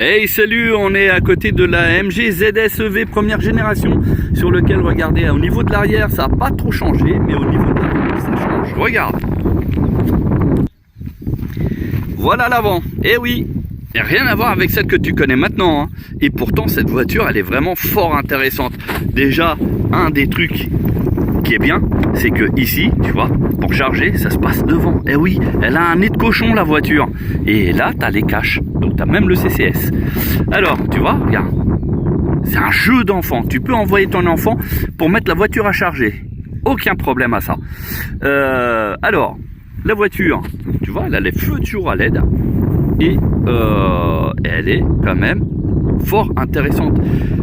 Hey salut, on est à côté de la MG ZS-EV première génération sur lequel, regardez, au niveau de l'arrière ça n'a pas trop changé, mais au niveau de l'avant ça change. Regarde, voilà l'avant. Eh oui, rien à voir avec celle que tu connais maintenant, hein. Et pourtant cette voiture elle est vraiment fort intéressante. Déjà, un des trucs qui est bien, c'est que ici, tu vois, pour charger, ça se passe devant. Eh oui, elle a un nez de cochon la voiture. Et là, tu as les caches. Donc tu as même le CCS. Alors, tu vois, regarde. C'est un jeu d'enfant. Tu peux envoyer ton enfant pour mettre la voiture à charger. Aucun problème à ça. Alors, la voiture, tu vois, elle a les feux toujours à LED. Et elle est quand même fort intéressante.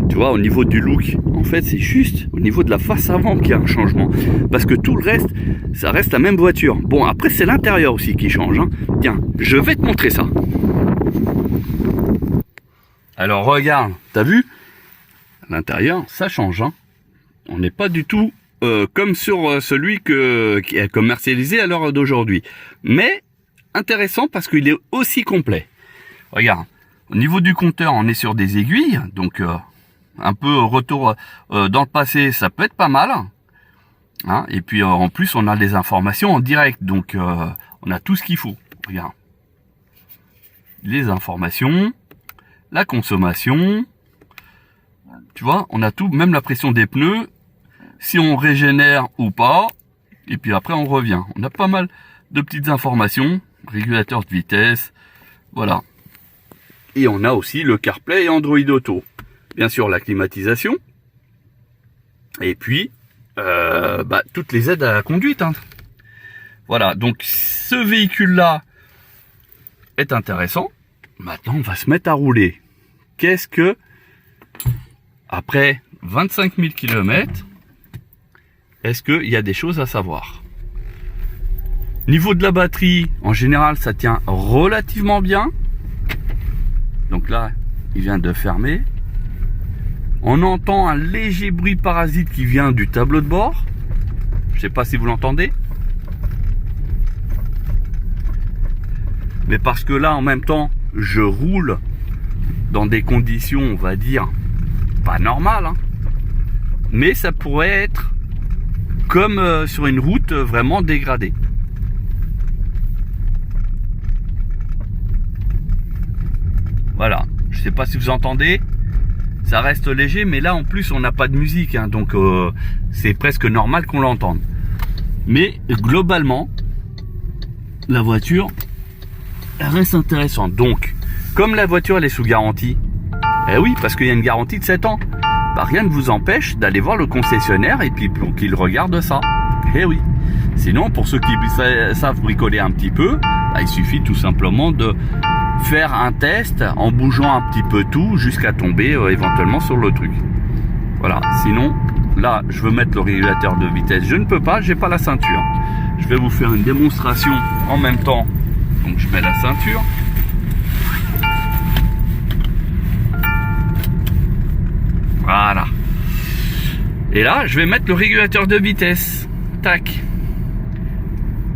Tu vois, au niveau du look, en fait, c'est juste au niveau de la face avant qu'il y a un changement. Parce que tout le reste, ça reste la même voiture. Bon, après, c'est l'intérieur aussi qui change, hein. Tiens, je vais te montrer ça. Alors, regarde, t'as vu? L'intérieur, ça change, hein. On n'est pas du tout comme sur celui qui est commercialisé à l'heure d'aujourd'hui. Mais, intéressant parce qu'il est aussi complet. Regarde. Au niveau du compteur, on est sur des aiguilles, donc un peu retour dans le passé, ça peut être pas mal. Hein, et puis en plus, on a des informations en direct, donc on a tout ce qu'il faut. Regarde. Les informations, la consommation, tu vois, on a tout, même la pression des pneus, si on régénère ou pas, et puis après on revient. On a pas mal de petites informations, régulateur de vitesse, voilà. Et on a aussi le CarPlay et Android Auto. Bien sûr, la climatisation. Et puis, toutes les aides à la conduite, hein. Voilà, donc ce véhicule-là est intéressant. Maintenant, on va se mettre à rouler. Qu'est-ce que, après 25 000 km, est-ce qu'il y a des choses à savoir? Niveau de la batterie, en général, ça tient relativement bien. Donc là, il vient de fermer. On entend un léger bruit parasite qui vient du tableau de bord. Je ne sais pas si vous l'entendez. Mais parce que là, en même temps, je roule dans des conditions, on va dire, pas normales, hein. Mais ça pourrait être comme sur une route vraiment dégradée. Voilà, je sais pas si vous entendez, ça reste léger, mais là en plus on n'a pas de musique, hein, donc c'est presque normal qu'on l'entende. Mais globalement, la voiture elle reste intéressante. Donc, comme la voiture elle est sous garantie, eh oui, parce qu'il y a une garantie de 7 ans, bah, rien ne vous empêche d'aller voir le concessionnaire et puis pour qu'il regarde ça. Eh oui. Sinon, pour ceux qui savent bricoler un petit peu, bah, il suffit tout simplement de faire un test en bougeant un petit peu tout jusqu'à tomber éventuellement sur le truc. Voilà, sinon là je veux mettre le régulateur de vitesse, je ne peux pas, j'ai pas la ceinture. Je vais vous faire une démonstration en même temps. Donc je mets la ceinture. Voilà. Et là je vais mettre le régulateur de vitesse. Tac.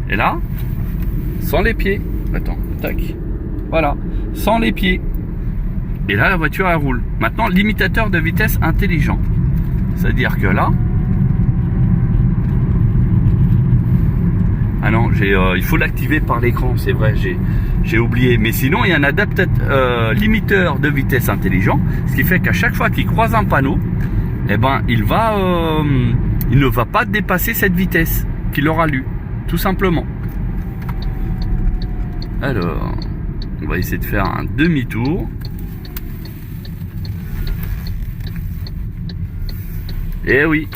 Et là, sans les pieds. Attends, tac. Voilà, sans les pieds. Et là, la voiture, elle roule. Maintenant, limitateur de vitesse intelligent. C'est-à-dire que là... Ah non, il faut l'activer par l'écran, c'est vrai, j'ai oublié. Mais sinon, il y a un limiteur de vitesse intelligent. Ce qui fait qu'à chaque fois qu'il croise un panneau, eh ben, il ne va pas dépasser cette vitesse qu'il aura lu. Tout simplement. Alors... on va essayer de faire un demi-tour. Et oui,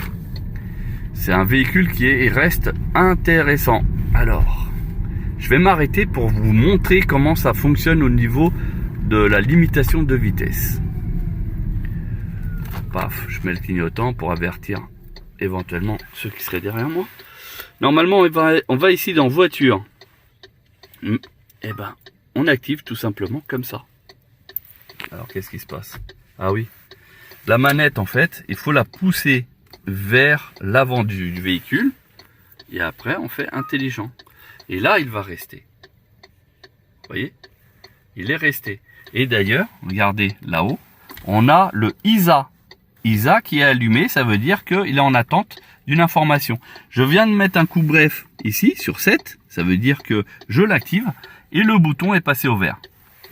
c'est un véhicule qui reste intéressant. Alors, je vais m'arrêter pour vous montrer comment ça fonctionne au niveau de la limitation de vitesse. Paf, je mets le clignotant pour avertir éventuellement ceux qui seraient derrière moi. Normalement, on va ici dans voiture. Et ben, on active tout simplement comme ça. Alors qu'est-ce qui se passe? Ah oui, la manette en fait, il faut la pousser vers l'avant du véhicule. Et après on fait intelligent. Et là il va rester. Vous voyez? Il est resté. Et d'ailleurs, regardez là-haut, on a le ISA. ISA qui est allumé, ça veut dire qu'il est en attente d'une information. Je viens de mettre un coup bref ici sur 7, ça veut dire que je l'active et le bouton est passé au vert.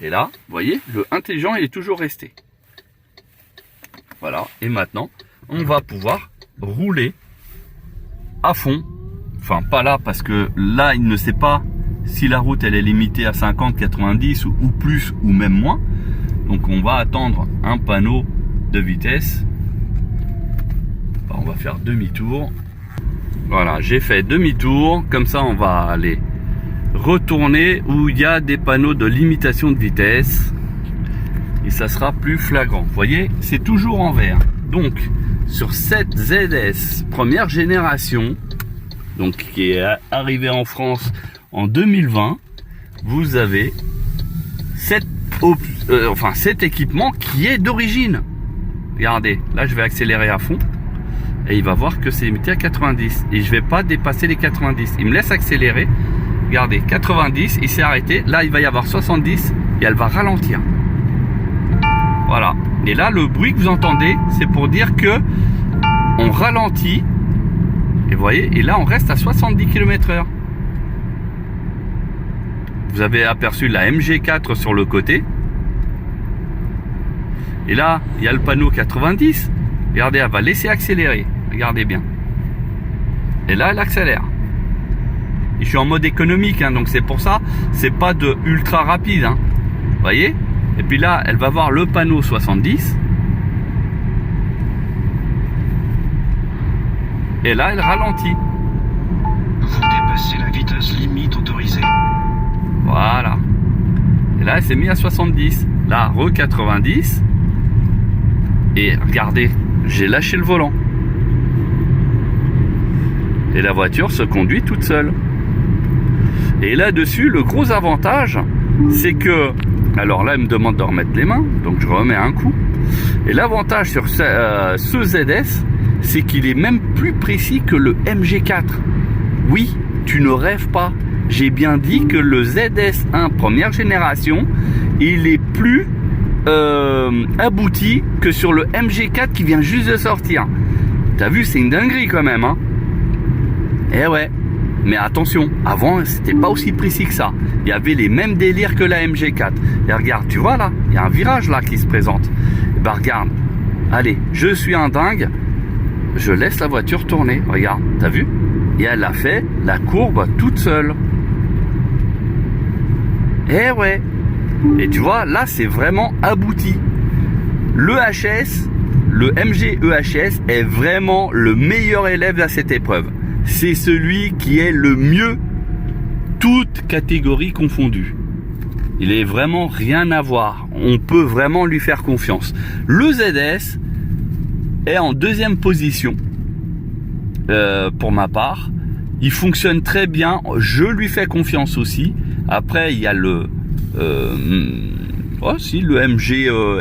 Et là, vous voyez, le intelligent il est toujours resté. Voilà, et maintenant, on va pouvoir rouler à fond. Enfin, pas là, parce que là, il ne sait pas si la route elle est limitée à 50, 90 ou plus ou même moins. Donc, on va attendre un panneau de vitesse. On va faire demi-tour. Voilà, j'ai fait demi-tour. Comme ça, on va aller retourner où il y a des panneaux de limitation de vitesse. Et ça sera plus flagrant. Vous voyez, c'est toujours en vert. Donc, sur cette ZS première génération, donc qui est arrivée en France en 2020, vous avez cet équipement qui est d'origine. Regardez, là je vais accélérer à fond et il va voir que c'est limité à 90 et je vais pas dépasser les 90. Il me laisse accélérer. Regardez, 90, il s'est arrêté. Là, il va y avoir 70 et elle va ralentir. Voilà. Et là, le bruit que vous entendez, c'est pour dire que on ralentit. Et vous voyez, et là, on reste à 70 km/h. Vous avez aperçu la MG4 sur le côté. Et là, il y a le panneau 90. Regardez, elle va laisser accélérer. Regardez bien. Et là, elle accélère. Et je suis en mode économique, hein, donc c'est pour ça, c'est pas de ultra rapide. Hein. Vous voyez? Et puis là, elle va voir le panneau 70. Et là, elle ralentit. Vous dépassez la vitesse limite autorisée. Voilà. Et là, elle s'est mise à 70. Là, re 90. Et regardez, j'ai lâché le volant. Et la voiture se conduit toute seule. Et là-dessus, le gros avantage, c'est que... Alors là, elle me demande de remettre les mains, donc je remets un coup. Et l'avantage sur ce ZS, c'est qu'il est même plus précis que le MG4. Oui, tu ne rêves pas. J'ai bien dit que le ZS1 première génération, il est plus abouti que sur le MG4 qui vient juste de sortir. T'as vu, c'est une dinguerie quand même, hein. Eh ouais. Mais attention, avant, c'était pas aussi précis que ça. Il y avait les mêmes délires que la MG4. Et regarde, tu vois là, il y a un virage là qui se présente. Et ben regarde, allez, je suis un dingue. Je laisse la voiture tourner. Regarde, t'as vu? Et elle a fait la courbe toute seule. Eh ouais. Et tu vois, là, c'est vraiment abouti. Le HS, le MG EHS est vraiment le meilleur élève à cette épreuve. C'est celui qui est le mieux, toutes catégories confondues. Il est vraiment rien à voir. On peut vraiment lui faire confiance. Le ZS est en deuxième position pour ma part. Il fonctionne très bien. Je lui fais confiance aussi. Après, il y a le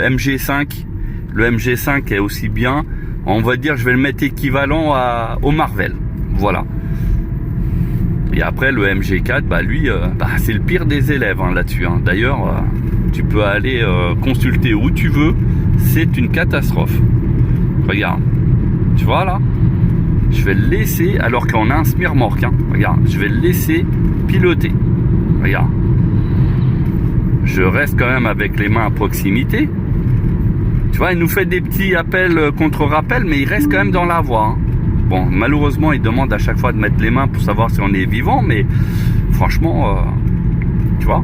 MG5. Le MG5 est aussi bien. On va dire, je vais le mettre équivalent au Marvel. Voilà. Et après le MG4, bah lui, c'est le pire des élèves hein, là-dessus. Hein. D'ailleurs, tu peux aller consulter où tu veux. C'est une catastrophe. Regarde. Tu vois là? Je vais le laisser, alors qu'on a un semi-remorque. Hein. Regarde, je vais le laisser piloter. Regarde. Je reste quand même avec les mains à proximité. Tu vois, il nous fait des petits appels contre rappel, mais il reste quand même dans la voie. Hein. Bon, malheureusement, il demande à chaque fois de mettre les mains pour savoir si on est vivant, mais franchement, tu vois.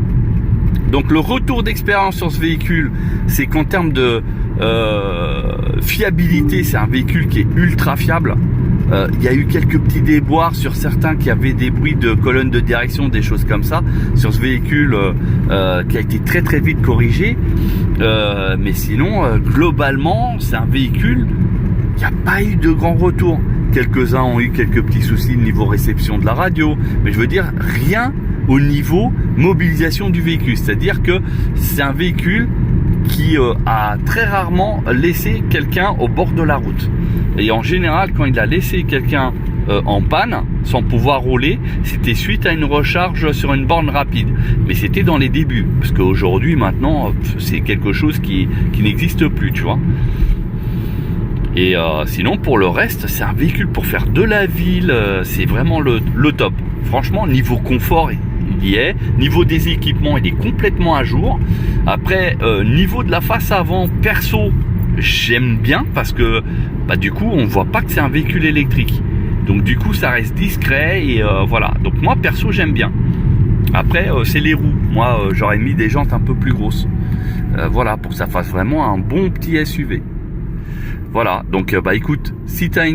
Donc, le retour d'expérience sur ce véhicule, c'est qu'en termes de fiabilité, c'est un véhicule qui est ultra fiable. Il y a eu quelques petits déboires sur certains qui avaient des bruits de colonne de direction, des choses comme ça, sur ce véhicule qui a été très très vite corrigé. Mais sinon, globalement, c'est un véhicule, il n'y a pas eu de grand retour. Quelques-uns ont eu quelques petits soucis au niveau réception de la radio, mais je veux dire rien au niveau mobilisation du véhicule. C'est-à-dire que c'est un véhicule qui a très rarement laissé quelqu'un au bord de la route. Et en général, quand il a laissé quelqu'un en panne sans pouvoir rouler, c'était suite à une recharge sur une borne rapide. Mais c'était dans les débuts, parce qu'aujourd'hui, maintenant, c'est quelque chose qui n'existe plus, tu vois. Et sinon, pour le reste, c'est un véhicule pour faire de la ville, c'est vraiment le top. Franchement, niveau confort, il y est. Niveau des équipements, il est complètement à jour. Après, niveau de la face avant, perso, j'aime bien parce que bah, du coup, on voit pas que c'est un véhicule électrique. Donc du coup, ça reste discret et voilà. Donc moi, perso, j'aime bien. Après, c'est les roues. Moi, j'aurais mis des jantes un peu plus grosses. Voilà, pour que ça fasse vraiment un bon petit SUV. Voilà, donc bah écoute, si tu as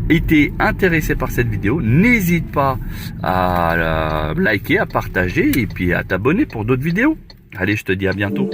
été intéressé par cette vidéo, n'hésite pas à liker, à partager et puis à t'abonner pour d'autres vidéos. Allez, je te dis à bientôt.